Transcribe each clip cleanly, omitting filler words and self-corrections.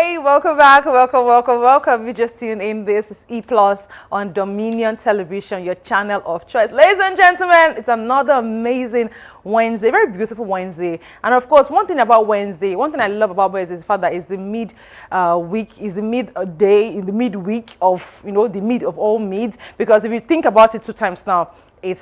Hey, welcome back. Welcome. You just tuned in. This is E Plus on Dominion Television, your channel of choice. Ladies and gentlemen, it's another amazing Wednesday, very beautiful Wednesday. And of course, one thing about Wednesday, one thing I love about Wednesday is the fact that it's the midweek, is the midday in the midweek of, the mid of all mid. Because if you think about it 2 times now, it's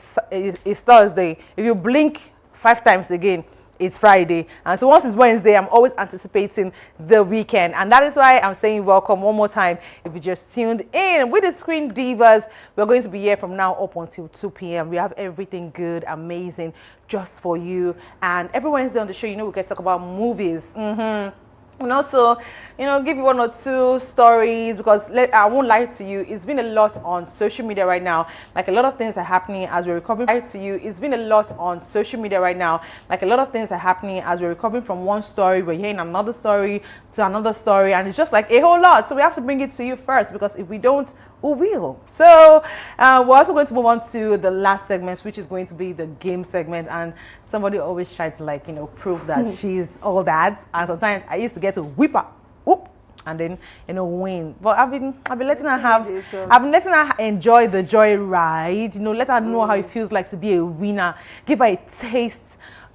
Thursday. If you blink 5 times again, it's Friday. And so once it's Wednesday, I'm always anticipating the weekend, and that is why I'm saying welcome one more time. If you just tuned in with the Screen Divas, we're going to be here from now up until 2 p.m. We have everything good, amazing just for you. And every Wednesday on the show, we get to talk about movies, and also give you 1 or 2 stories, because I won't lie to you, it's been a lot on social media right now. Like, a lot of things are happening as we're recovering. It's been a lot on social media right now. Like, a lot of things are happening as we're recovering from one story, we're hearing another story to another story, and it's just like a whole lot. So we have to bring it to you first, because if we don't, who will? So we're also going to move on to the last segment, which is going to be the game segment. And somebody always tries to prove that she's all that, and sometimes I used to get to whip her, whoop, and then win. But I've been letting her enjoy the joy ride. Let her know how it feels like to be a winner. Give her a taste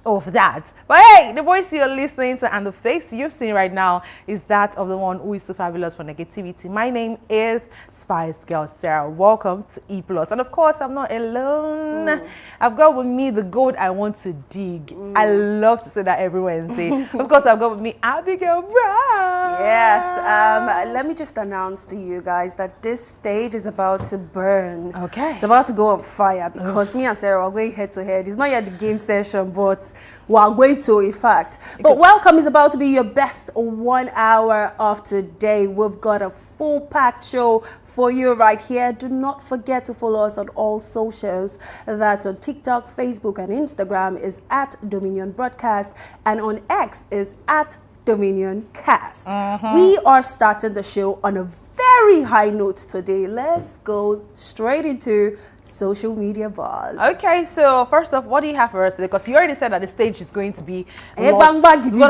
of that. But hey, the voice you're listening to and the face you're seeing right now is that of the one who is too fabulous for negativity. My name is Spice Girl Sarah. Welcome to E Plus. And of course, I'm not alone. I've got with me the gold I want to dig. I love to say that every Wednesday. Of course, I've got with me Abigail Brown. Yes. Let me just announce to you guys that this stage is about to burn. Okay. It's about to go on fire, because me and Sarah are going head to head. It's not yet the game session, but we are going to, in fact. But welcome is about to be your best 1 hour of today. We've got a full-packed show for you right here. Do not forget to follow us on all socials. That's on TikTok, Facebook, and Instagram is at Dominion Broadcast, and on X is at Dominion Cast. We are starting the show on a very high note today. Let's go straight into social media buzz. Okay, so first off, what do you have for us today? Because you already said that the stage is going to be It's gonna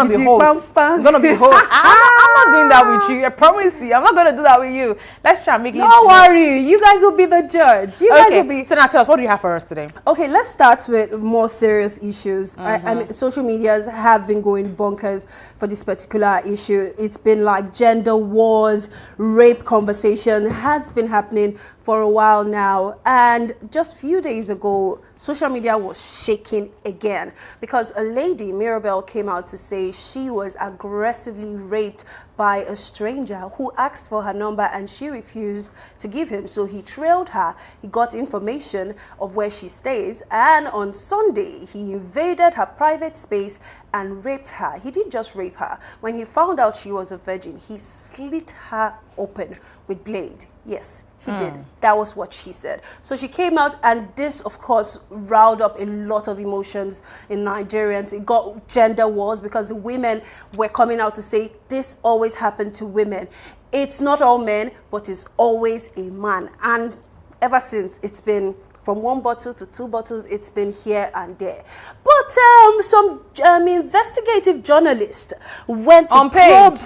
be hot. It's gonna be hot. I'm not doing that with you. I promise you, I'm not gonna do that with you. Let's try and make it. Don't worry, you guys will be the judge. You guys will be. So now tell us, what do you have for us today? Okay, let's start with more serious issues. I mean, social medias have been going bonkers for this particular issue. It's been like gender wars, rape conversation has been happening for a while now, and just a few days ago, social media was shaking again, because a lady, Mirabel, came out to say she was aggressively raped by a stranger who asked for her number and she refused to give him. So he trailed her, he got information of where she stays, and on Sunday he invaded her private space and raped her. He didn't just rape her. When he found out she was a virgin, he slit her open with blade. Yes, he did. That was what she said. So she came out, and this, of course, riled up a lot of emotions in Nigerians. It got gender wars, because the women were coming out to say this always happened to women. It's not all men, but it's always a man. And ever since, it's been from 1 bottle to 2 bottles, it's been here and there. But some investigative journalists went to probe.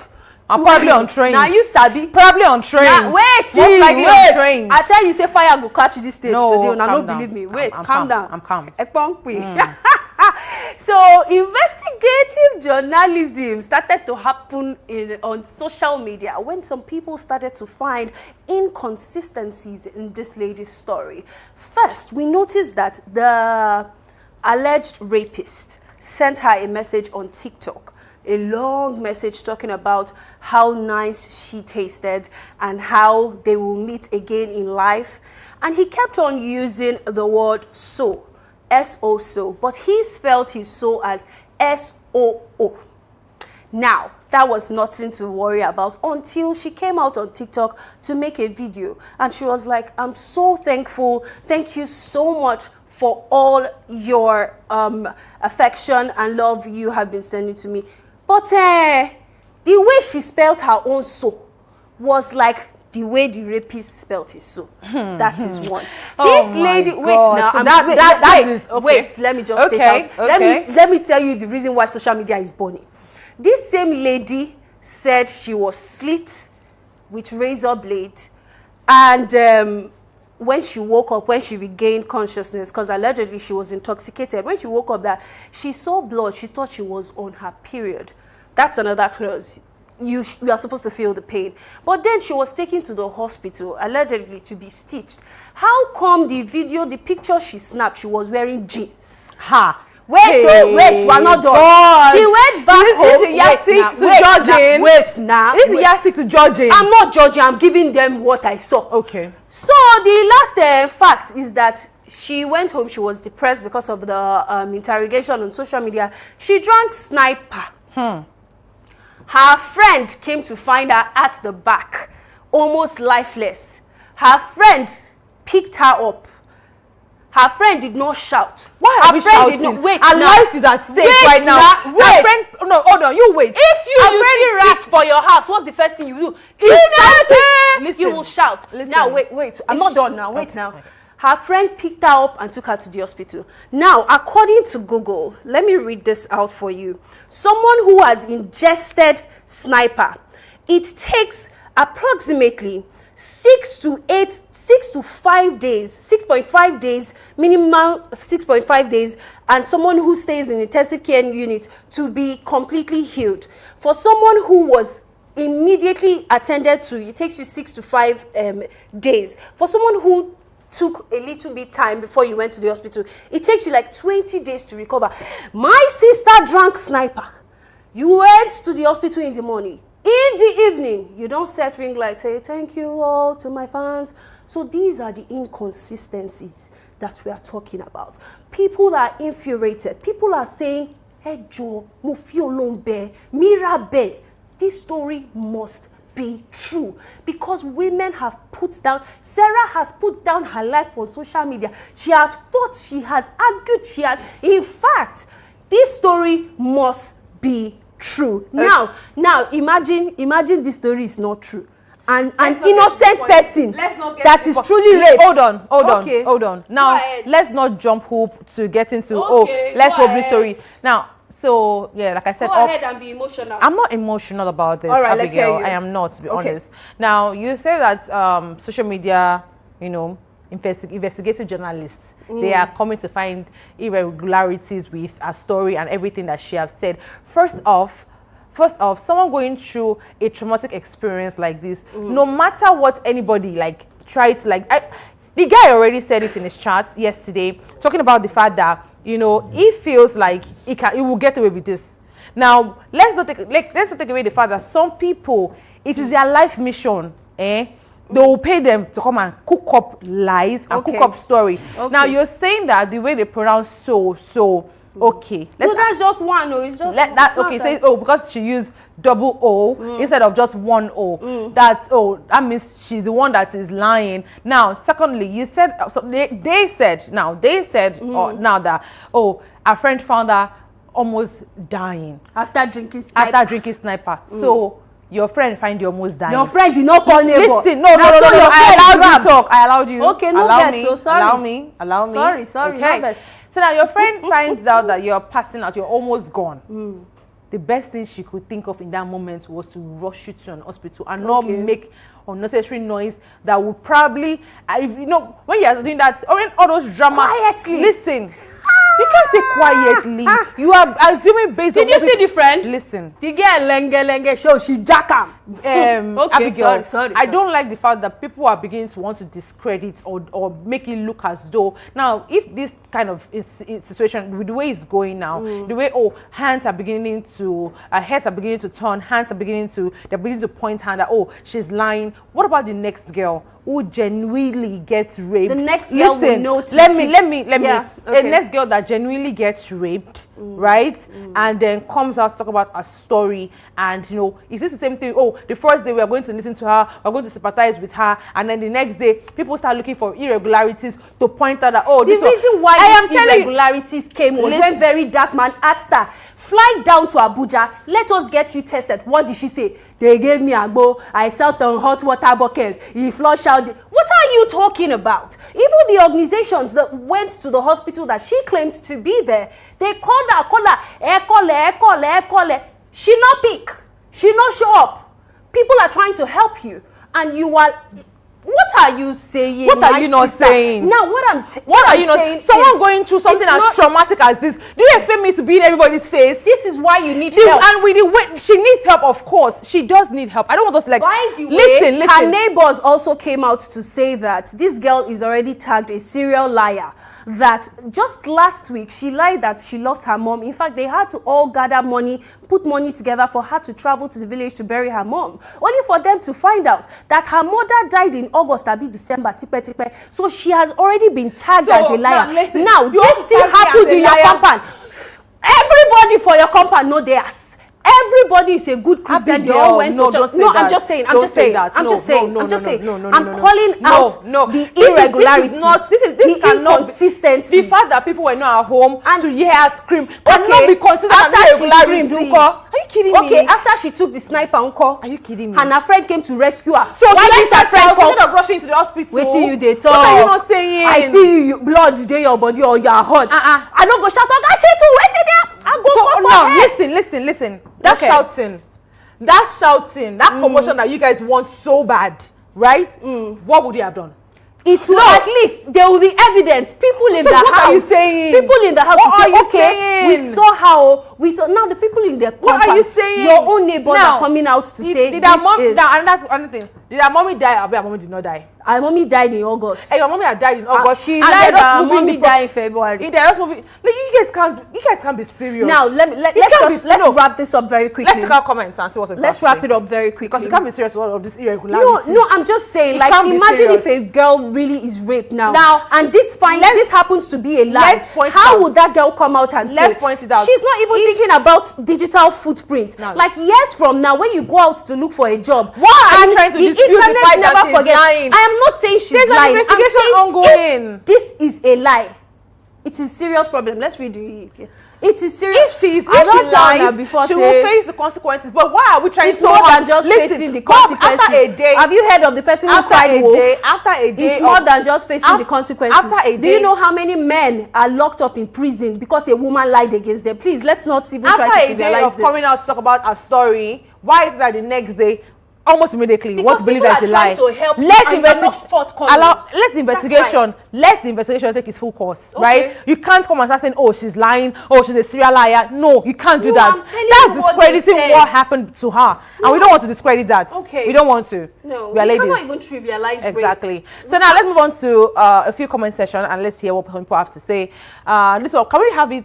I'm probably on train. Now you sabi. Probably on train. Now, wait. On train. I tell you, say fire go catch this stage No, today. Now, calm don't believe me. down. Wait, I'm calm calm. down. I'm calm. So, investigative journalism started to happen on social media when some people started to find inconsistencies in this lady's story. First, we noticed that the alleged rapist sent her a message on TikTok. A long message talking about how nice she tasted and how they will meet again in life. And he kept on using the word so, S-O-so, but he spelled his so as S-O-O. Now, that was nothing to worry about until she came out on TikTok to make a video. And she was like, I'm so thankful. Thank you so much for all your affection and love you have been sending to me. But the way she spelled her own so was like the way the rapist spelled his so. That is one. This lady, wait now. So wait, let me just state out. Let me tell you the reason why social media is burning. This same lady said she was slit with razor blade, and when she woke up, when she regained consciousness, because allegedly she was intoxicated, when she woke up, that she saw blood, she thought she was on her period. That's another clause. You are supposed to feel the pain. But then she was taken to the hospital, allegedly to be stitched. How come the picture she snapped, she was wearing jeans? Ha! Wait, we're not done. God. She went back home. This is yardstick to judging. Wait now. This is yardstick to judging. I'm not judging. I'm giving them what I saw. Okay. So the last fact is that she went home. She was depressed because of the interrogation on social media. She drank Sniper. Her friend came to find her at the back, almost lifeless. Her friend picked her up. Her friend did not shout. Why are we shouting? Her life is at stake right now. Her friend, no, hold on, you wait. If you see rat for your house, what's the first thing you do? You will shout. Listen. Now, wait. I'm not done now. Wait now. Her friend picked her up and took her to the hospital. Now, according to Google, let me read this out for you. Someone who has ingested Sniper, it takes approximately 6.5 days, minimum 6.5 days, and someone who stays in intensive care unit to be completely healed. For someone who was immediately attended to, it takes you 6 to 5 days. For someone who took a little bit time before you went to the hospital, it takes you like 20 days to recover. My sister drank Sniper. You went to the hospital in the morning. In the evening, you don't set ring light, say thank you all to my fans. So these are the inconsistencies that we are talking about. People are infuriated. People are saying, hey Joe, mo fi Ọlọ́run bẹ̀, mira bẹ̀. This story must be true, because women have put down, Sarah has put down her life on social media. She has fought, she has argued, in fact, this story must be true. Now imagine this story is not true, and an innocent person that is truly raped. Hold on. Now let's not jump hoop to get into let's hope this story. Now, so yeah, like I said, go ahead and be emotional. I'm not emotional about this. All right, Abigail. let's hear you. I am not, to be honest. Now, you say that social media, investigative journalists, they are coming to find irregularities with a story and everything that she has said. First off, someone going through a traumatic experience like this, no matter what anybody the guy already said it in his chat yesterday, talking about the fact that he feels like he will get away with this. Now, let's not take away the fact that some people, it is their life mission, they will pay them to come and cook up lies and cook up story. Now, you're saying that the way they pronounce okay. That's just one. It's just Says because she used double O instead of just one O. That means she's the one that is lying. Now, secondly, you said they said that a friend found her almost dying after drinking Sniper. So your friend find you almost dying. Your friend did not call neighbor. Listen, no. I allowed you. Okay, no best. So sorry. Allow me. Sorry. Okay. No best. So now your friend finds out that you're passing out. You're almost gone. The best thing she could think of in that moment was to rush you to an hospital and not make unnecessary noise that would probably, when you're doing that, or in all those drama. Quietly. Listen. You can't say quietly. You are assuming based on. Did you see the friend? Listen. The girl lenge show she jack him. Abigail, sorry. I don't like the fact that people are beginning to want to discredit or make it look as though now, if this kind of situation with the way it's going now, the way heads are beginning to turn, they're beginning to point hand at she's lying. What about the next girl who genuinely gets raped? The next girl will know. Let me. The next girl that genuinely gets raped, right? And then comes out to talk about a story, and is this the same thing? The first day we are going to listen to her, we're going to sympathize with her, and then the next day people start looking for irregularities to point out that the reason why these irregularities came was when Very Dark Man asked her, fly down to Abuja, let us get you tested. What did she say? They gave me agbo, I sat on hot water bucket, he flushed out. What are you talking about? Even the organizations that went to the hospital that she claimed to be there, they called her, call her. She not pick. She not show up. People are trying to help you, and you are. What are you saying? What are you not saying? Now, what are you I'm saying not? Someone is, going through something it's as not- traumatic as this. Do you expect me to be in everybody's face? This is why you need This- help. And with the way she needs help, of course, she does need help. I don't want us like. By the way, listen. her neighbors also came out to say that this girl is already tagged a serial liar. That just last week she lied that she lost her mom. In fact, they had to all gather money, put money together for her to travel to the village to bury her mom, only for them to find out that her mother died in August, abi December, tipe. So she has already been tagged as a liar. Now this still happened in your compound. Everybody for your compound know theirs. Everybody is a good Christian. They all went to church. No, I'm just saying. I'm just saying. I'm calling out the irregularities, the inconsistencies. The fact that people were not at home and to hear her scream cannot be considered an irregularity. Are you kidding me? Okay, after she took the sniper uncle, are you kidding me? And her friend came to rescue her. So why did her friend come? Instead of rushing to the hospital, wait till you dey talk. What are you not saying? I see you blood dey your body or your heart. I don't go shout, oga she too waiting there. I go for now her. listen. That shouting, that commotion that you guys want so bad, right? What would you have done? It will at least there will be evidence. People in the house. What are you saying? People in the house What will say, okay, we saw how we saw. Now the people in the compound. What are you saying? Your own neighbors are coming out to say did this mom, is. another thing. Did her mommy die? Or her mommy did not die. Her mommy died in August. Hey, your mommy had died in August. She lied that her mommy died in February. They're just moving. Like, you guys can't be serious. Now let's wrap this up very quickly. Let's take our comments and see what's. Let's wrap it up very quickly because you can't be serious with all of this irregularity. No, I'm just saying. Like, imagine if a girl really is raped now, and this happens to be a lie. How would that girl come out and say? Let's point it out. She's not even thinking about digital footprint. Like years from now, when you go out to look for a job, why are you trying to dispute the fact that she's lying? I am not saying she's lying. There's an investigation ongoing. This is a lie. It is a serious problem. Let's read it. It is serious. If she lies, she will face the consequences. But why are we trying it's more than just facing the consequences? After a day, have you heard of the person who cried wolf? After a day, it's more than just facing the consequences. After a day, do you know how many men are locked up in prison because a woman lied against them? Please, let's not even try to trivialize this. After a day of coming out to talk about a story, why is it that the next day, almost immediately, what to believe that it's a lie? Let the investigation take its full course, right? You can't come and start saying, oh, she's lying, oh, she's a serial liar. No, you can't do that. That's discrediting what happened to her. And we don't want to discredit that. Okay. We don't want to. No, we are ladies. cannot even trivialize exactly. rape. So now let's move on to a few comment section and let's hear what people have to say. This one, can we have it?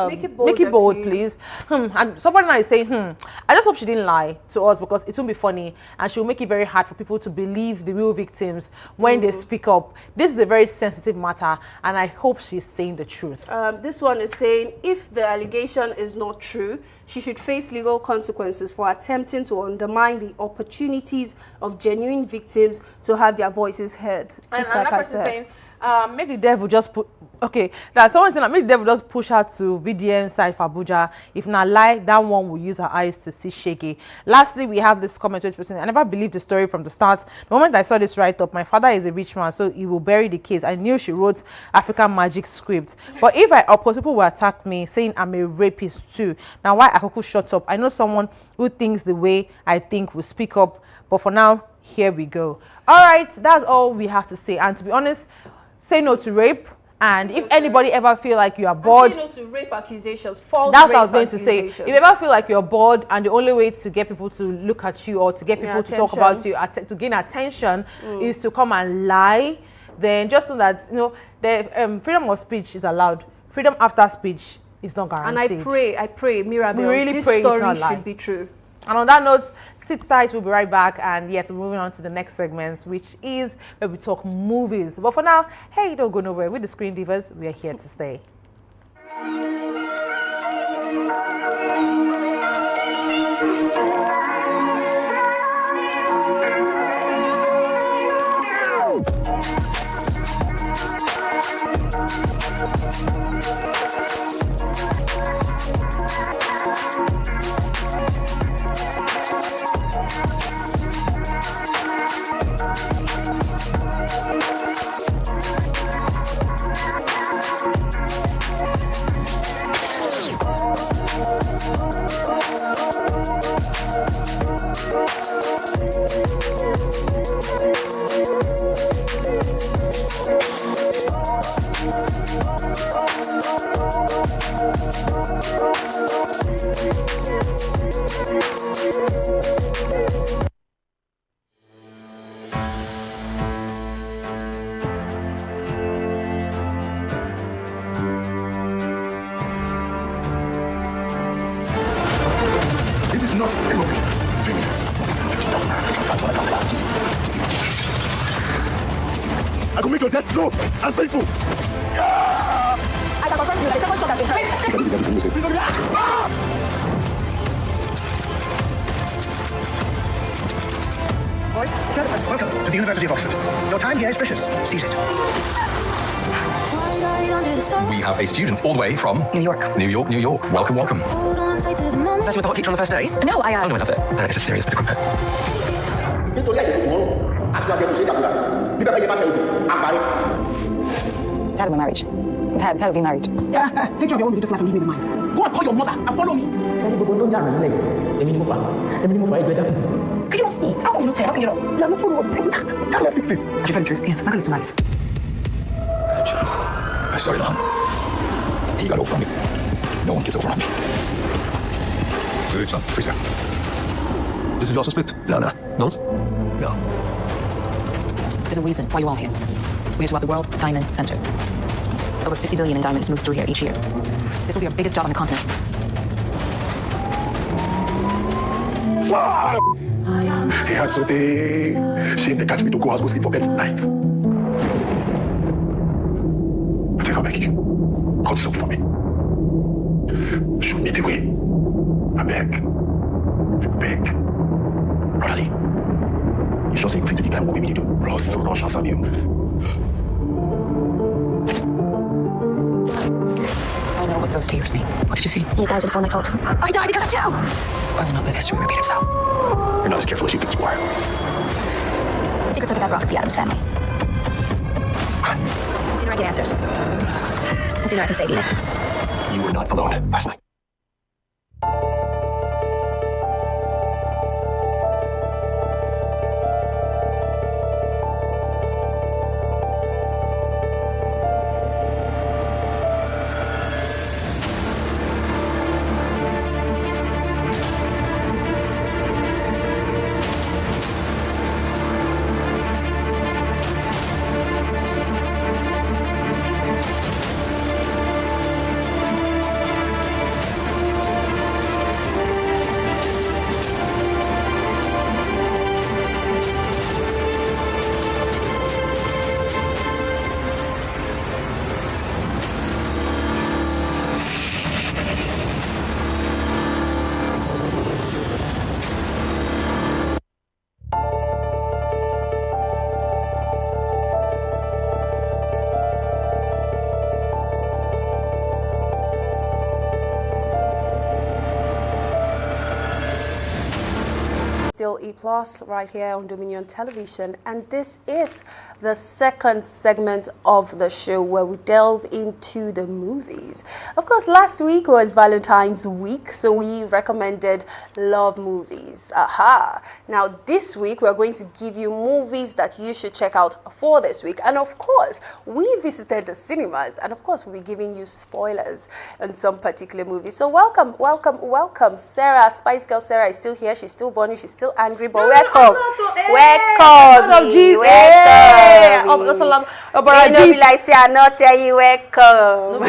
Make it bold, please. And somebody now is saying, I just hope she didn't lie to us because it won't be funny and she'll make it very hard for people to believe the real victims when they speak up. This is a very sensitive matter and I hope she's saying the truth. This one is saying, if the allegation is not true, she should face legal consequences for attempting to undermine the opportunities of genuine victims to have their voices heard. Just and like I person said. saying, make the devil just put. Okay, now someone saying that make the devil just push her to VDN side for Abuja. If not lie, that one will use her eyes to see shaky. Lastly, we have this comment to this person. I never believed the story from the start. The moment I saw this write-up, my father is a rich man, so he will bury the case. I knew she wrote African magic script. But if I oppose, people will attack me, saying I'm a rapist too. Now, why Akuku shut up? I know someone who thinks the way I think will speak up. But for now, here we go. All right, that's all we have to say. And to be honest, say no to rape. And if anybody ever feel like you are bored, say no to rape accusations, false that's rape what I was going to say. If you ever feel like you're bored and the only way to get people to look at you or to get people to talk about you, to gain attention, is to come and lie, then just know that the freedom of speech is allowed. Freedom after speech is not guaranteed. And I pray, Mirabel, this pray story should be true. And on that note, sit tight, we'll be right back. And yes, we're moving on to the next segment, which is where we talk movies. But for now, hey, don't go nowhere. With the Screen Divas, we are here to stay. your death slow and painful. I can confirm you that the second shot has been heard. Boys, secure the front. Welcome to the University of Oxford. Your time here is precious. Seize it. We have a student all the way from New York. New York, New York. Welcome, welcome. Messing with the hot teacher on the first day? No, I Oh, no, I love it. It's a serious bit of compare. I'm tired of my marriage. I'm tired of being married. Take care of your own religious life and leave me behind. Go and call your mother and follow me. Can you not eat? How come you not tell? How come you not? Yeah, no problem. Can I fix it? Actually, tell the truth. Yes, my girl is too nice. I started on. He got over on me. No one gets over on me. It's not freezer. This is your suspect? No. No? No. There's a reason why you're all here. We're here to rob the World Diamond Center. Over 50 billion in diamonds moves through here each year. This will be our biggest job on the continent. He had so they shame they catch me to go house go sleep for bed for night. I think I'll make you. Cut soup for me. Show me the way. I beg. Brotherly. You sure say you fit to the kind of what we need to do? Rush answer me. I know what those tears mean. What did you see? You guys, it's all my fault. I died because of you! I will not let history repeat itself. You're not as careful as you think you are. Secrets are the bedrock of the Addams family. Sooner I get answers. The sooner I can save you. You were not alone last night. Still E Plus right here on Dominion Television, and this is the second segment of the show where we delve into the movies. Of course, last week was Valentine's week, so we recommended love movies. Aha! Now this week we're going to give you movies that you should check out for this week, and of course we visited the cinemas, and of course we'll be giving you spoilers on some particular movies. So welcome, Sarah. Spice Girl Sarah is still here. She's still Bonnie. She's still angry, but welcome. Be like, say, I not tell you welcome.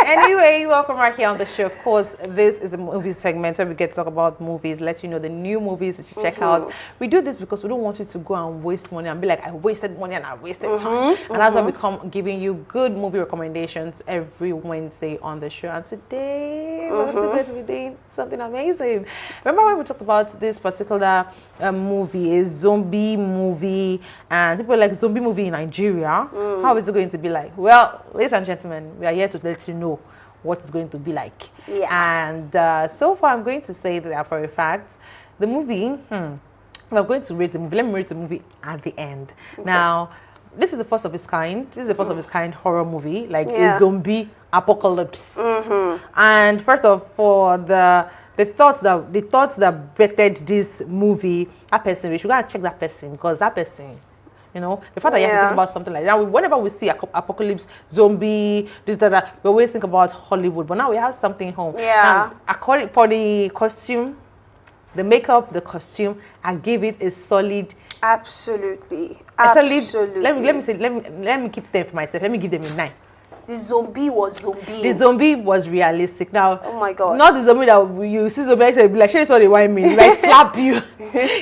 Anyway, welcome right here on the show. Of course, this is a movie segment where we get to talk about movies, let you know the new movies that you check out. We do this because we don't want you to go and waste money and be like, I wasted money and I wasted time. And that's why we come giving you good movie recommendations every Wednesday on the show. And today, we're going to be doing something amazing. Remember when we talked about this particular movie, a zombie movie, and people are like, zombie movie in Nigeria? How is it going to be like? Well, ladies and gentlemen, we are here to let you know what it's going to be like. And so far, I'm going to say that for a fact, the movie, we're going to rate the movie. Let me rate the movie at the end. Okay. Now, this is the first of its kind. This is the first of its kind horror movie, like a zombie apocalypse. And first of all, the thoughts that bettered this movie, that person, we should go and check that person, because that person, you know, the fact that you have to think about something like that. Whenever we see apocalypse, zombie, this, that, we always think about Hollywood. But now we have something home. Now, according for the costume, the makeup, the costume, I give it a solid. Absolutely. Let me keep them for myself. Let me give them a 9. The zombie was zombie. The zombie was realistic. Now, oh my God, not the zombie that you see zombie and be like, "Show us what they want me." Like slap you.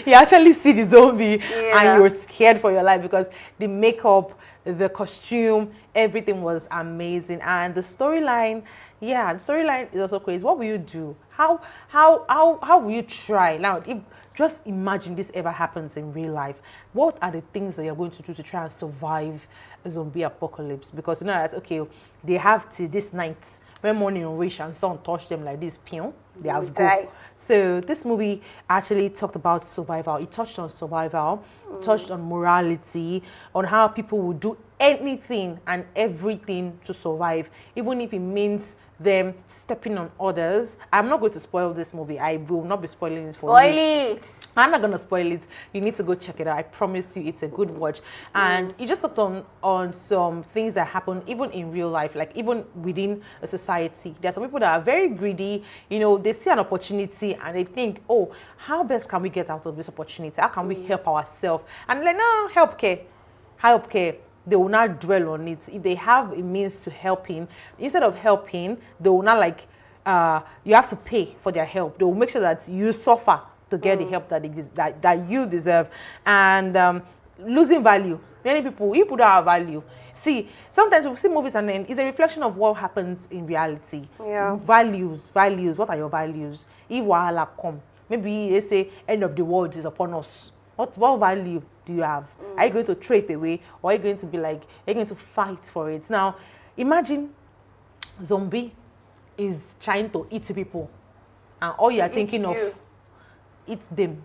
You actually see the zombie and you're scared. scared for your life because the makeup, the costume, everything was amazing. And the storyline, yeah, the storyline is also crazy. What will you do? How will you try? Now, if just imagine this ever happens in real life. What are the things that you're going to do to try and survive a zombie apocalypse? Because you know that, okay, they have till this night, when morning reach and sun touch them like this, pew, they have go. So this movie actually talked about survival. It touched on survival, touched on morality, on how people will do anything and everything to survive, even if it means them stepping on others. I'm not going to spoil this movie. I will not be spoiling it for you. Spoil it. I'm not going to spoil it. You need to go check it out. I promise you it's a good watch. And it just talked on some things that happen even in real life, like even within a society. There are some people that are very greedy. You know, they see an opportunity and they think, oh, how best can we get out of this opportunity? How can we help ourselves? And like, no, help care. They will not dwell on it. If they have a means to helping, instead of helping, they will not like, you have to pay for their help. They will make sure that you suffer to get the help that you deserve. And losing value. Many people don't have value. See, sometimes we see movies and then it's a reflection of what happens in reality. Yeah. Values. What are your values? If wahala come, maybe they say end of the world is upon us. What value do you have? Are you going to throw it away, or are you going to be like, are you going to fight for it? Now, imagine zombie is trying to eat people, and all you are thinking of, eat them.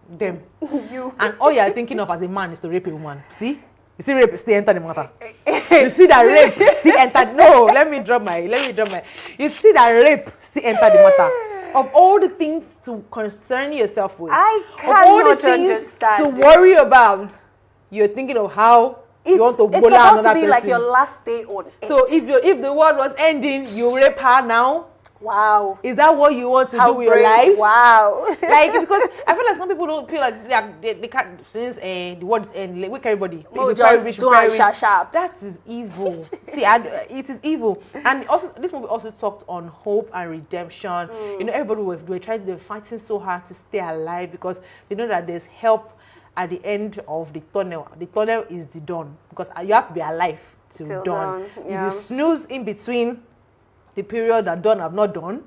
Them. You. And all you are thinking of as a man is to rape a woman. See? You see rape still enter the matter. You see that rape still enter. No, let me drop my. You see that rape still enter the matter. Of all the things to concern yourself with, I of all the cannot things understand to worry about, you're thinking of how you want to It's bola about another to be like person. your last day on earth. So if the world was ending, you rape her now. Wow. Is that what you want to How do with brave. your life? Wow. Like, because I feel like some people don't feel like they can't, since the world is ending, like, wake everybody. Oh, If just you do and sharp. That is evil. See, it is evil. And also, this movie also talked on hope and redemption. You know, everybody were fighting so hard to stay alive because they know that there's help at the end of the tunnel. The tunnel is the dawn, because you have to be alive till dawn. Yeah. If you snooze in between the period that dawn have not done,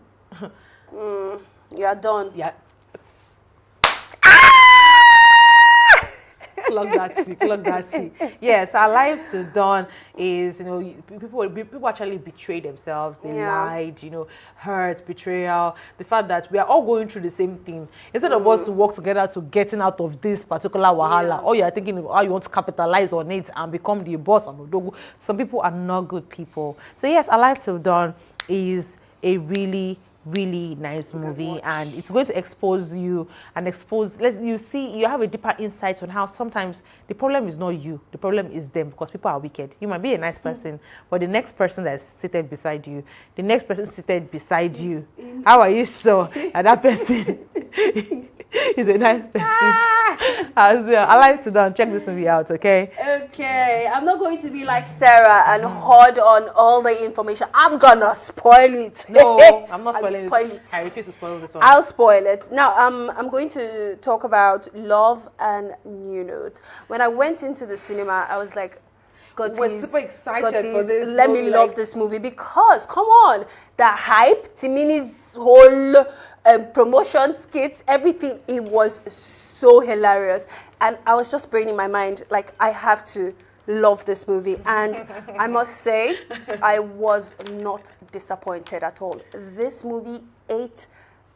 You are done. yeah. Clock that tea. Yes, our life to dawn is, you know, people actually betray themselves. They lied, you know, hurt, betrayal. The fact that we are all going through the same thing. Instead of us to work together to getting out of this particular wahala, all you are thinking of how you want to capitalize on it and become the boss on Odogu. Some people are not good people. So yes, our life to dawn is a really nice movie, and it's going to expose you and you have a deeper insight on how sometimes the problem is not you, the problem is them, because people are wicked. You might be a nice person, but the next person that's seated beside you, how are you sure that that person is a nice person? I like to down check this movie out, okay? Okay, I'm not going to be like Sarah and hoard on all the information. I'm gonna spoil it. No, I'm not spoiling spoil this. it. I refuse to spoil this one. I'll spoil it. Now, I'm going to talk about Love and New Note. When I went into the cinema, I was like, God, We're please, super excited God, for please, this let me movie, love like- this movie, because, come on, the hype, Timini's whole promotion skits, everything, it was so hilarious. And I was just praying in my mind, like, I have to love this movie. And I must say, I was not disappointed at all. This movie ate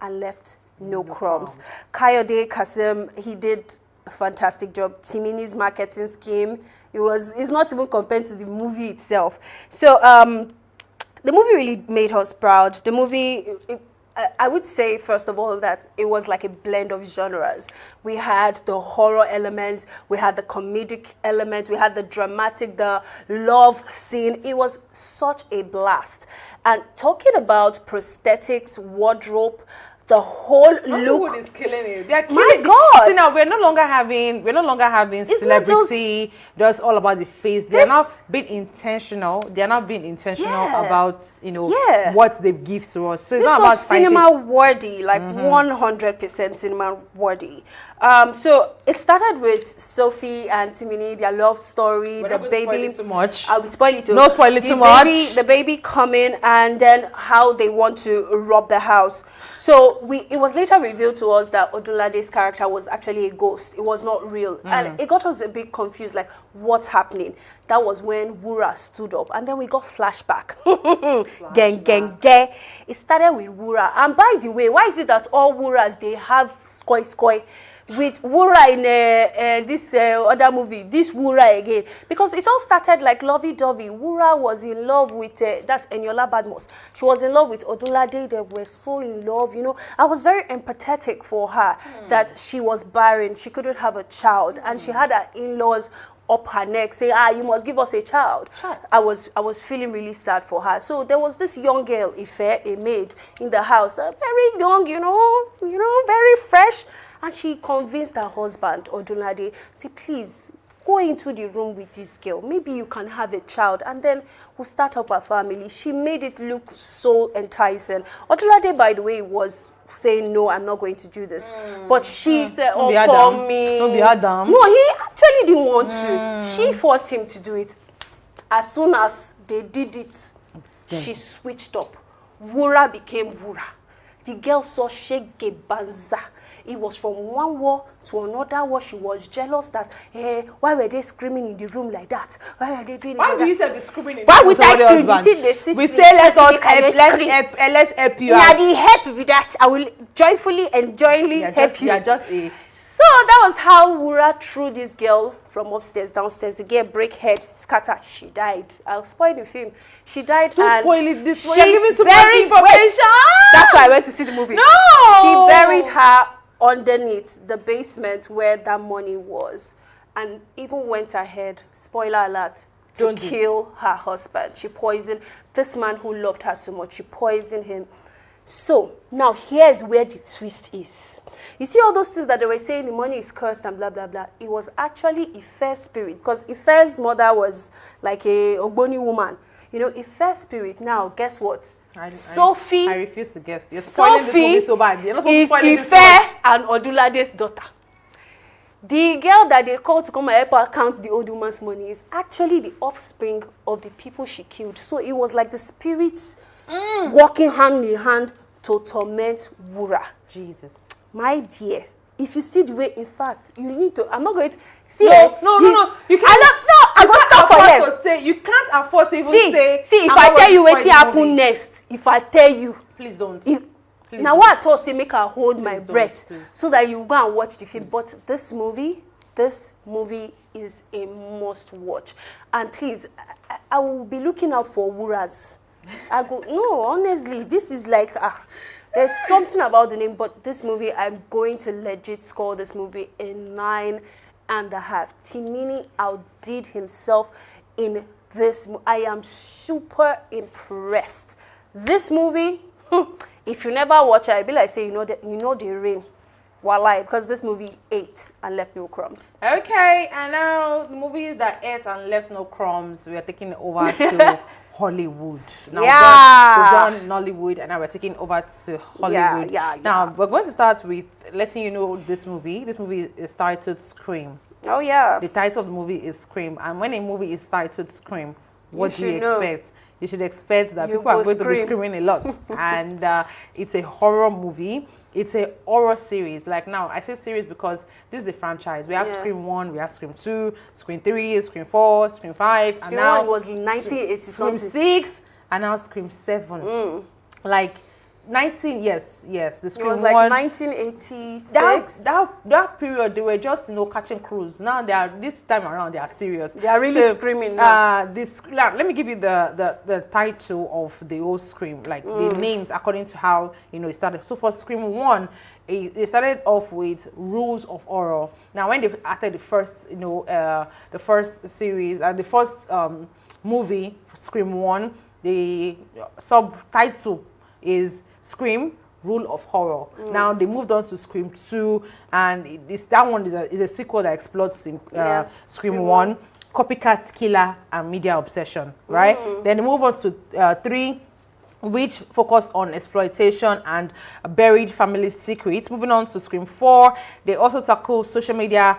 and left no crumbs. Kayode Kasim, he did a fantastic job. Timini's marketing scheme, it's not even compared to the movie itself. So the movie really made us proud. The movie, I would say, first of all, that it was like a blend of genres. We had the horror elements, we had the comedic elements, we had the dramatic, the love scene. It was such a blast. And talking about prosthetics, wardrobe, the whole Hollywood look. is killing it. They are killing My it. God. See, now we're no longer having It's celebrity just all about the face. They're This- not being intentional. They're not being intentional Yeah. about Yeah. what they give to us. So it's This not about was cinema fighting. worthy, like 100% cinema worthy. So it started with Sophie and Timini, their love story, We're the not going to spoil baby. it too much. I'll spoil it too. No spoil it The too baby- much. The baby coming, and then how they want to rob the house. So it was later revealed to us that Odulade's character was actually a ghost. It was not real, and it got us a bit confused. Like, what's happening? That was when Wura stood up, and then we got flashback. Gang, gang, gang. It started with Wura, and by the way, why is it that all Wuras they have skoy? With Wura in this other movie, this Wura again, because it all started like lovey-dovey. Wura was in love with that's Eniola Badmus. She was in love with Odulade. They were so in love, you know. I was very empathetic for her that she was barren, she couldn't have a child, and she had her in-laws up her neck saying, you must give us a child. I was feeling really sad for her. So there was this young girl, Ife, a maid in the house, very young, you know, very fresh. And she convinced her husband, Odunlade, say, please, go into the room with this girl. Maybe you can have a child, and then we'll start up a family. She made it look so enticing. Odunlade, by the way, was saying, no, I'm not going to do this. But she said, Don't be oh, Adam. call me. Don't be Adam. No, he actually didn't want to. She forced him to do it. As soon as they did it, she switched up. Wura became Wura. The girl saw Shege Banza. It was from one war to another war. She was jealous that, why were they screaming in the room like that? Why are they doing Why like will you that? say be screaming in Why the would house of I somebody scream? husband? You think they sit We with say let's person, help, can they scream? let's help you Now out. the help with that, I will joyfully and joyfully help you. You're just a... So that was how Wura threw this girl from upstairs, downstairs. The girl break head, scatter. She died. I'll spoil the film. She died. Don't and spoil it this way. she You're giving too much buried- information. wait, that's why I went to see the movie. No! She buried her underneath the basement where that money was, and even went ahead, spoiler alert, to Don't do. kill her husband. She poisoned this man who loved her so much. She poisoned him. So now here's where the twist is. You see all those things that they were saying the money is cursed and blah blah blah. It was actually Ife's spirit, because Ife's mother was like a Ogboni woman. You know, Ife's spirit. Now guess what? Sophie. I refuse to guess. You're spoiling this movie so bad. You're not supposed to is spoil it this Ife much. and Odulade's daughter. The girl that they called to come and help her count the old woman's money is actually the offspring of the people she killed. So it was like the spirits walking hand in hand to torment Wura. Jesus. My dear, if you see the way, in fact, you need to. I'm not going to see. No. You can't. I go stop for afford them. to say. You can't afford to even say. See, if I'm I not tell going you to what spoil the happen movie. next, if I tell you, Please don't. if, Please now don't. what I thought say make her hold my don't, breath please. so that you go and watch the film. But this movie is a must watch. And please, I will be looking out for Wuras. I go, no, honestly, this is like, there's something about the name, but this movie, I'm going to legit score this movie a 9.5. Timini outdid himself in this. I am super impressed. This movie, if you never watch it, I'd be like, say, you know the rain. Walai, because this movie ate and left no crumbs. Okay, and now the movies that ate and left no crumbs, we are taking it over to Hollywood. Now Yeah. we've done Nollywood, and now we're taking over to Hollywood. Yeah. Now we're going to start with letting you know this movie. This movie is titled Scream. Oh, yeah. The title of the movie is Scream, and when a movie is titled Scream, what do you should know. expect? You should expect that You people are go going to be scream. screaming a lot. And it's a horror movie. It's a horror series. Like now, I say series because this is a franchise. We have Yeah. Scream 1, we have Scream 2, Scream 3, Scream 4, Scream 5, and Scream now 1 was in 1980 Scream something. 6, and now Scream 7. Like 19, yes, the It Scream was like 1. 1986. That period, they were just catching crews. Now they are, this time around, they are serious. They are really screaming now. Let me give you the title of the old Scream, like the names according to how it started. So for Scream 1, it started off with Rules of Horror. Now when they started the first, the first series, the first movie, Scream 1, the subtitle is Scream Rule of Horror. Now they moved on to Scream 2, and that one is a sequel that explored Scream 1, Copycat Killer, and Media Obsession, right? Then they move on to 3, which focused on exploitation and buried family secrets. Moving on to Scream 4, they also tackle social media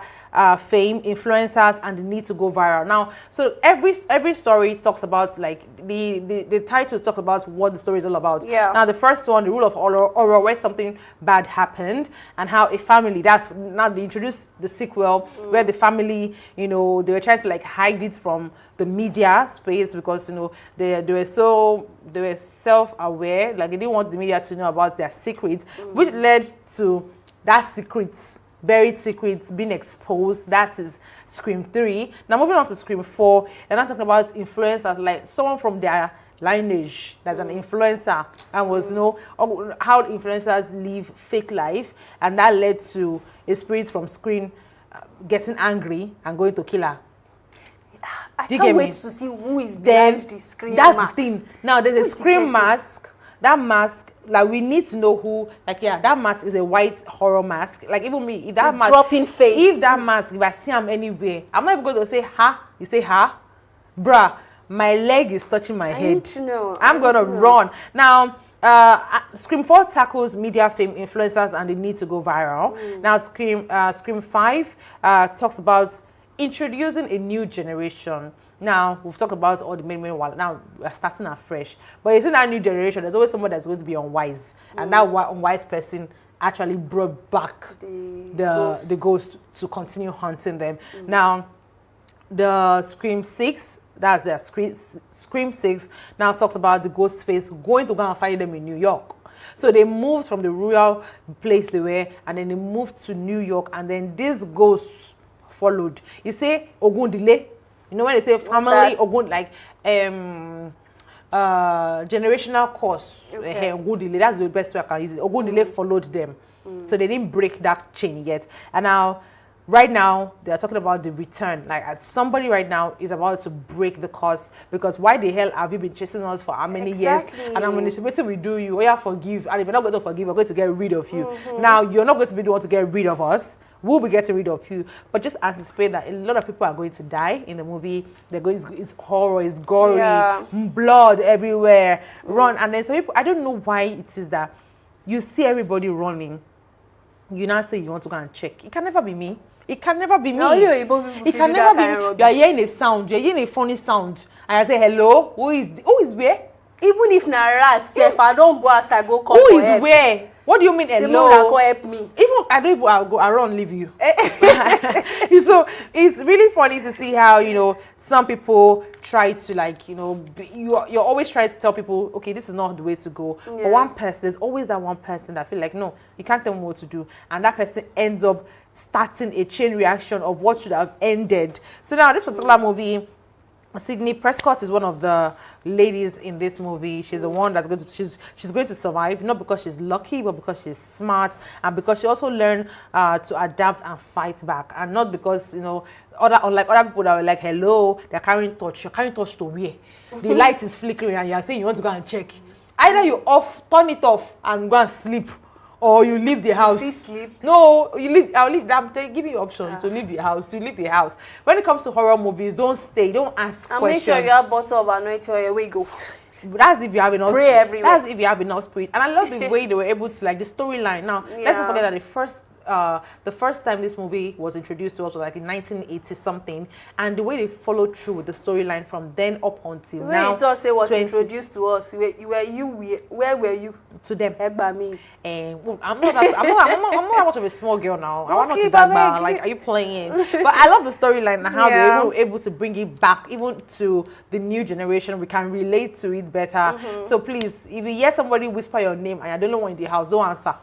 fame, influencers, and the need to go viral. Now, so every story talks about, like, the title talks about what the story is all about. Yeah. Now, the first one, the Rule of Horror, where something bad happened, and how a family, now they introduced the sequel, where the family, you know, they were trying to, like, hide it from the media space, because, you know, they were self-aware, like they didn't want the media to know about their secrets, which led to that buried secrets being exposed. That is Scream 3. Now moving on to Scream 4, and I'm talking about influencers, like someone from their lineage that's an influencer, and was, you know, how influencers live fake life, and that led to a spirit from Scream getting angry and going to kill her. I can't wait to see who is behind the Scream That's mask. the thing. Now there's a Scream mask. That mask, like, we need to know who. Like, yeah, that mask is a white horror mask. Like, even me, if that mask, dropping face. If that mask, if I see him anywhere, I'm not even going to say ha. You say ha, bruh. My leg is touching my head. I need to know. I'm gonna run now. Scream 4 tackles media fame, influencers, and the need to go viral. Now Scream 5 talks about introducing a new generation. Now we've talked about all the main one. Now we're starting afresh, but it's in that new generation. There's always someone that's going to be unwise, and that unwise person actually brought back the ghost to continue hunting them. Now the Scream 6, that's their Scream 6, now talks about the ghost face going to go and find them in New York. So they moved from the rural place they were, and then they moved to New York, and then this ghost followed. You say Ogundile, you know, when they say family Ogun, like generational curse. Ogundile, that's the best way I can use it. Ogundile followed them, so they didn't break that chain yet. And now, right now, they are talking about the return. Like, somebody right now is about to break the curse, because why the hell have you been chasing us for how many years? And I'm going to redo you. Oh yeah, forgive. And if you're not going to forgive, we're going to get rid of you. Now, you're not going to be the one to get rid of us. We'll be getting rid of you. But just anticipate that a lot of people are going to die in the movie. They're going. It's horror. It's gory. Blood everywhere. Run. And then some people, I don't know why it is that you see everybody running. You now say you want to go and check. It can never be me. It can never be me. It can never be me. You're hearing a sound. You're hearing a funny sound. And I say, hello? Who is where? Even if na rat, if I don't go as I go call who is where? What do you mean hello? Go help me. Even I don't even, I'll run leave you. So it's really funny to see how, you know, some people try to, like, you know, you're always trying to tell people, okay, this is not the way to go. But one person, there's always that one person that feel like, no, you can't tell me what to do. And that person ends up starting a chain reaction of what should have ended. So now this particular movie, Sydney Prescott is one of the ladies in this movie. She's the one that's going to she's going to survive, not because she's lucky, but because she's smart, and because she also learned to adapt and fight back, and not because, you know, unlike other people that were like, hello, they're carrying torch. You're carrying torch to where? The light is flickering and you're saying you want to go and check. Either you turn it off and go and sleep, or you leave the house. Please sleep. No, you leave. I'll leave. I'm giving you option to leave the house. You leave the house. When it comes to horror movies, don't stay. Don't ask questions. Make sure you have a bottle of anointing oil. Where you go. That's if you have enough spray everywhere. That's if you have enough spirit. And I love the way they were able to, like, the storyline. Now, let's not forget that the first time this movie was introduced to us was like in 1980 something, and the way they followed through with the storyline from then up until now. When it also was introduced to us, where were you? To them. Me. Well, I'm not much of a small girl now. I want not to that. Like, are you playing? But I love the storyline and how they were able to bring it back even to the new generation. We can relate to it better. So please, if you hear somebody whisper your name and I don't know one in the house, don't answer.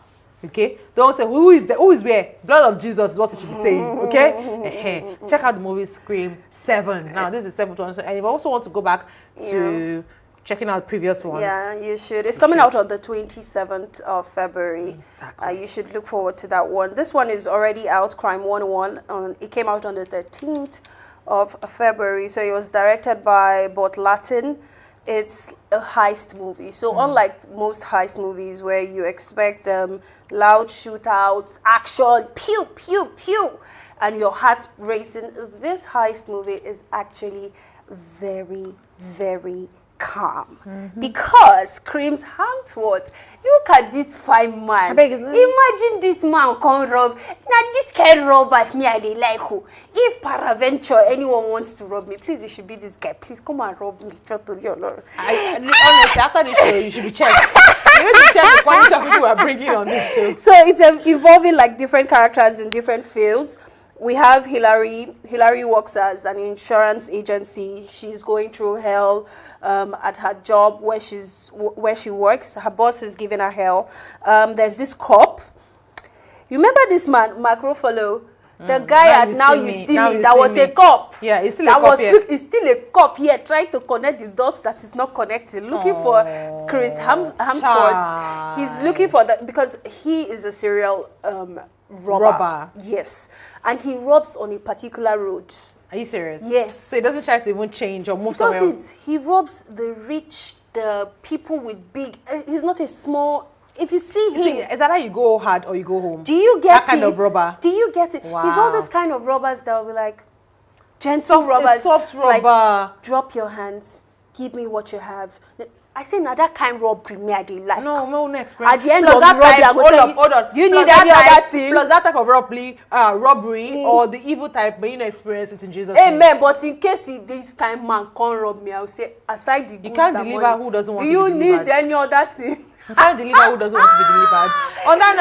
Okay, don't say who is there, who is where. Blood of Jesus is what you should be saying. Okay, check out the movie Scream 7. Now this is the 7th one, and if you also want to go back to checking out previous ones, you should. It's coming out on the 27th of February. Exactly. You should look forward to that one. This one is already out. Crime 101. It came out on the 13th of February. So it was directed by Burt Latin. it's a heist movie. So unlike most heist movies where you expect loud shootouts, action, pew, pew, pew, and your heart's racing, this heist movie is actually very, very calm. Because Screams Hemsworth, look at this fine man. Imagine this man come rob. Now this kind robbers me I dey like who. If peradventure anyone wants to rob me, please, you should be this guy. Please come and rob me. Honestly, after the show, you should be checked. You need to check the quality of people who are bringing on this show. So it's involving like different characters in different fields. We have Hillary. Hillary works as an insurance agency. She's going through hell at her job where she works. Her boss is giving her hell. There's this cop. You remember this man, Mark Ruffalo? The guy at Now You See Me, that was a cop. Yeah, he's still a cop. He's still a cop here, trying to connect the dots that is not connected. Looking for Chris Hemsworth. He's looking for that because he is a serial robber. Yes. And he robs on a particular road. Are you serious? Yes. So he doesn't try to even change or move somewhere else? He robs the rich, the people with big... He's not a small... If you see him... Is that how you go hard or you go home? Do you get that kind of robber? Do you get it? Wow. He's all this kind of robbers that will be like... Gentle robbers. Soft robber. Like, drop your hands. Give me what you have. I say, now that kind of robbery me I didn't like. No experience. At the end of the robbery, I'm going to tell you, hold on. Do you need any other thing? Plus that type of robbery or the evil type, but you know, experience it in Jesus' name. Amen. But in case this kind of man can't rob me, I will say, aside the goods you can't and deliver money, who doesn't want do to be delivered. you need any other thing? You can't deliver who doesn't want to be delivered. On that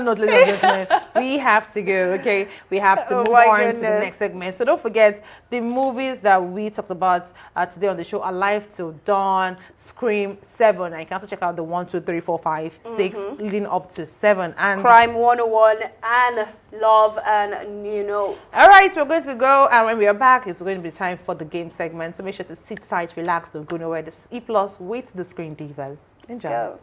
note, ladies and gentlemen, we have to go, okay? We have to move on to the next segment. So don't forget, the movies that we talked about today on the show, Alive Till Dawn, Scream, 7. And you can also check out the 1, 2, 3, 4, 5, 6, leading up to 7. And Crime 101 and Love and New Note. All right, we're going to go. And when we are back, it's going to be time for the game segment. So make sure to sit tight, relax, don't go nowhere. This is E Plus with the Screen Divas. Enjoy. Let's go.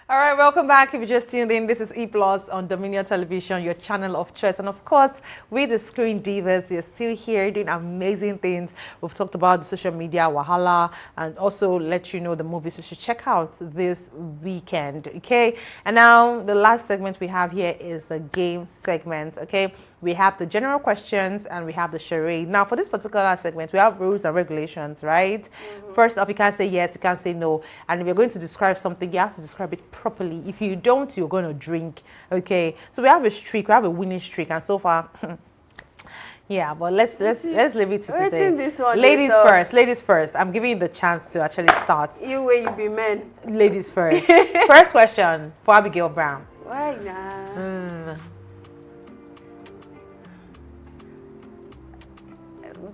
All right, welcome back. If you just tuned in, this is E Plus on Dominion Television, your channel of choice. And of course, with the Screen Divas, you're still here doing amazing things. We've talked about the social media, Wahala, and also let you know the movies you should check out this weekend, okay? And now, the last segment we have here is the game segment, okay? We have the general questions and we have the charade. Now, for this particular segment, we have rules and regulations, right? First off, you can't say yes, you can't say no. And if you're going to describe something, you have to describe it properly. If you don't, you're going to drink, okay? So we have a streak, we have a winning streak, and so far, yeah, but let's leave it to today. This one Ladies first. I'm giving you the chance to actually start. You way you be men. Ladies first. First question for Abigail Brown. Why nah?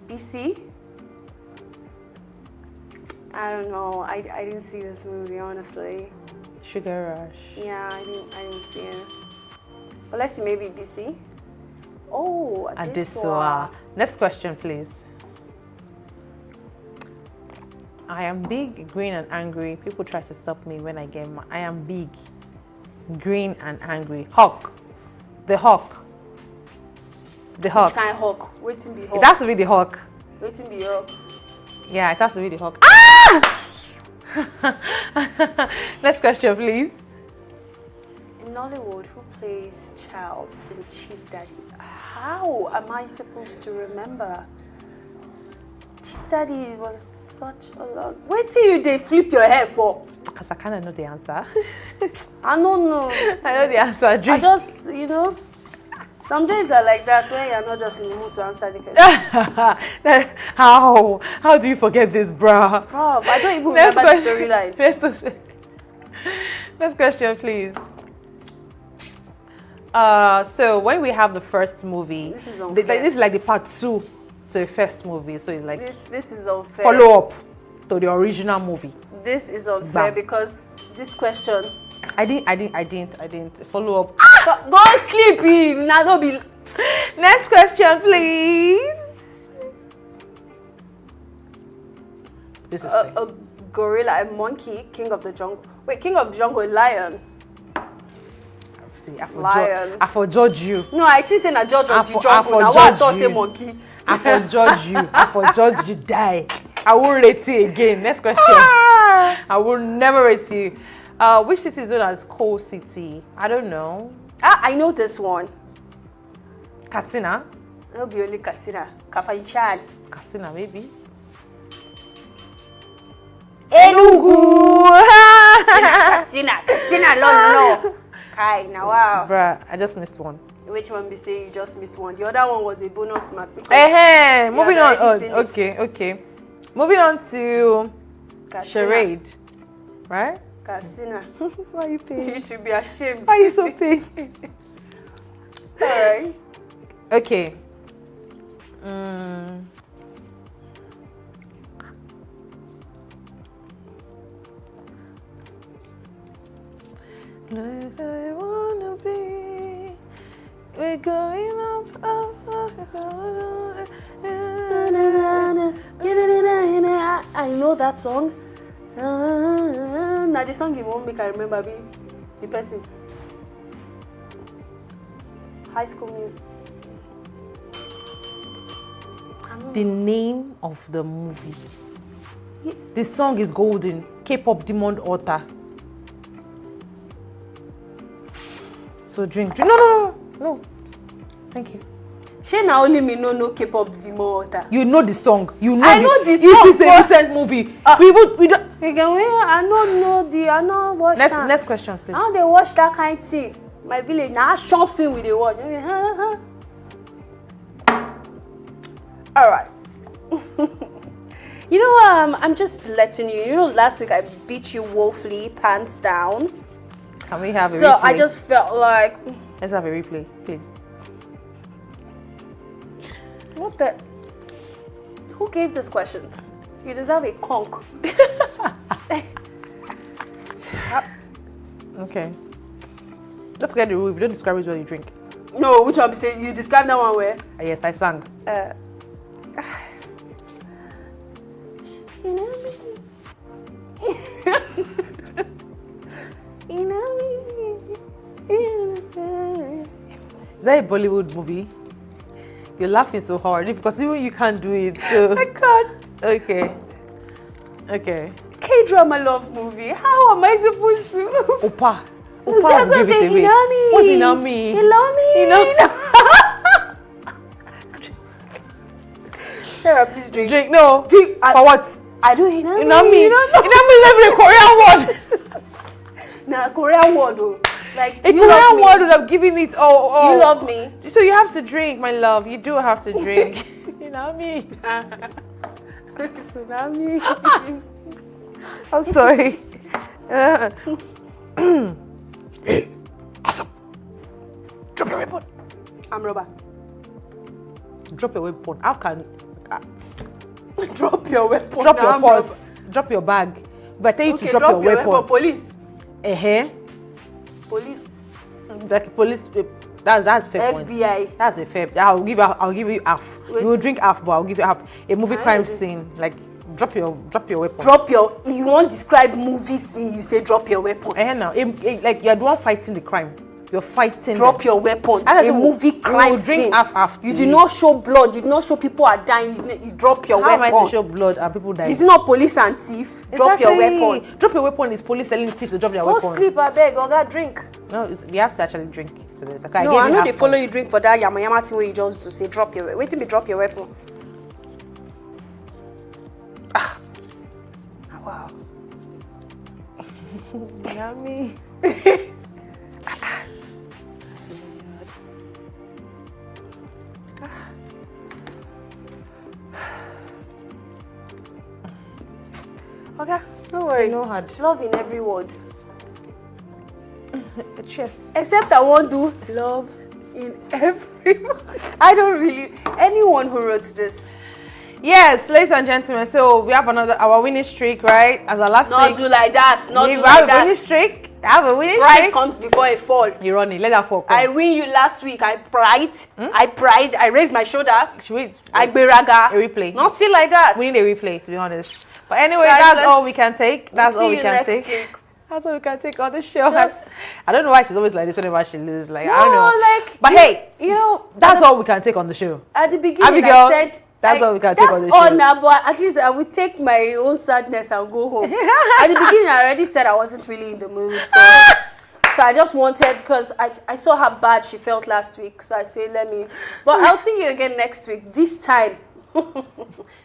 BC? I don't know. I didn't see this movie, honestly. Sugar Rush. Yeah, I didn't see it. But let's see, maybe BC. Oh, Adesua. Next question, please. I am big, green, and angry. People try to stop me when I get mad. I am big, green, and angry. Hawk. The hawk. The hawk. Which kind of hawk? Waiting be hawk. It has to be the hawk. Waiting be hawk. Yeah, it has to be the hawk. Ah! Next question, please. In Nollywood, who plays Charles in Chief Daddy? How am I supposed to remember? Chief Daddy was such a lot. Wait till they flip your hair for. Because I kind of know the answer. I don't know. I know the answer. I just, some days are like that when you're not just in the mood to answer the question. How do you forget this, bruh? Bruv, I don't even remember the storyline. Next question, please. So when we have the first movie, This is unfair. this is like the part 2 to the first movie, so it's like This is unfair. follow up to the original movie. This is unfair Bam. because this question. I didn't follow up. Go sleep in. Now don't be. Next question, please. This is A gorilla, a monkey, king of the jungle. Wait, king of the jungle, a lion. see. Lion. I for judge you. No, I think say na judge I of the for jungle. Now what I thought judge say you. monkey. I for judge you. I for judge you. Die. I won't rate you again. Next question. I will never rate you. Which city is known as Coal City? I don't know. I know this one. Katsina? It'll be only Katsina. Kafanchan. Katsina, maybe. Enugu. Katsina, no. Kai, now wow. Bruh, I just missed one. Which one be say you just missed one? The other one was a bonus mark. because Moving had on. already seen it. Okay. Moving on to Katsina. charade. Right? Katsina. Why are you paying? You should be ashamed. Why are you so paying? Alright. Okay. Like I wanna be. We're going up. I know that song. Now the song you won't make I remember be the person. High School Music. The name of the movie. The song is golden. K-pop Demon Altar. So drink. No. Thank you. She now only me no K-pop the more water. You know the song. You know. I know the If song, it's a but- recent movie, we don't. I don't know the. I don't watch that. Next question, please. How they watch that kind of thing? My village now action film with the watch. All right. I'm just letting you. You know, last week I beat you woefully, pants down. Can we have a So replay? I just felt like, Let's have a replay, please. what the? Who gave these questions? You deserve a conk. Okay. Don't forget the rule. If you don't describe it, what you drink. No, which one be saying? You describe that one where? Yes, I sang. You know me. You know me. Is that a Bollywood movie? You're laughing so hard because even you can't do it. So. I can't. Okay. K-drama love movie. How am I supposed to? Opa. That's will what I'm give it saying. away. Hinami. What's Hinami? Hinami. Sarah, please drink. Drink. No. Drink. For what? I do Hinami. Hinami. You don't know. Hinami is every Korean word. Nah, Korean word though. Like A you love Korean me. word would have given it. Oh. You love me. So you have to drink, my love. You do have to drink. Hinami. Tsunami. I'm sorry. Hey, awesome. Drop your weapon. I'm Robert. Drop your weapon. How can? Drop your weapon. Drop Nah, your I'm purse. Robert. Drop your bag. But I tell you Okay, to drop your weapon. Police. Eh? Police. Like police. That's fair point. FBI. That's a fair. I'll give you half. Wait. You will drink half, but I'll give you half. A movie I crime know this. scene, like drop your weapon. You won't describe movie scene, you say drop your weapon. Now, like you're the one fighting the crime. You're fighting. Drop them. your weapon. And A also, movie we crime will drink scene. half You to do it. not show blood. You do not show people are dying. You drop your How am I weapon. to show blood and people die? Is it not police and thief? Drop your Exactly. weapon. Drop your weapon is police telling thief to drop their Go weapon. sleep, I beg. Oga, drink. No, you have to actually drink to this. Okay, No, gave I you know half they follow point. you drink for that yama thing where you just to say drop your weapon. Wait till me drop your weapon. Wow. Yummy. Okay, don't worry. No hard. Love in every word. Cheers. Except I won't do love in every word. I don't really. Anyone who wrote this. Yes, ladies and gentlemen. So we have our winning streak, right? As our last Not week, do like that. Not we do have like a winning that. streak. I have a winning Pride streak. comes before a fall. You run it. Let that fall. I win you last week. I pride. I raised my shoulder. Should we? I beraga. A replay. Nothing like that. We need a replay, to be honest. But anyway, Guys, that's let's- all we can take. That's see all we you can next take. week. That's all we can take on the show. Yes. I don't know why she's always like this whenever she loses. Like, I No, don't know. like, But you- hey, you know, that's all we can take on the show. at the beginning Abigail, I said that's all we can take on that's the all show. now, but at least I would take my own sadness and go home. At the beginning I already said I wasn't really in the mood, so I just wanted, because I saw how bad she felt last week, so I say let me, but I'll see you again next week. This time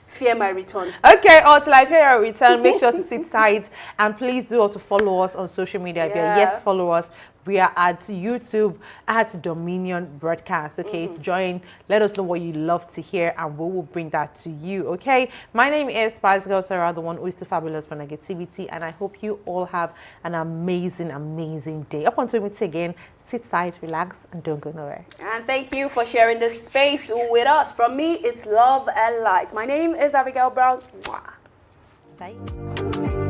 fear my return. Okay, until I pay your return, make sure to sit tight and please do also follow us on social media. If you're Yeah. yet to follow us, we are at YouTube at Dominion Broadcast. Okay, join, let us know what you love to hear, and we will bring that to you. Okay, my name is Spice Girl Sarah, the one who is too fabulous for negativity, and I hope you all have an amazing day. Up until we meet again, sit tight, relax, and don't go nowhere. And thank you for sharing this space with us. From me, it's love and light. My name is Abigail Brown. Mwah. Bye.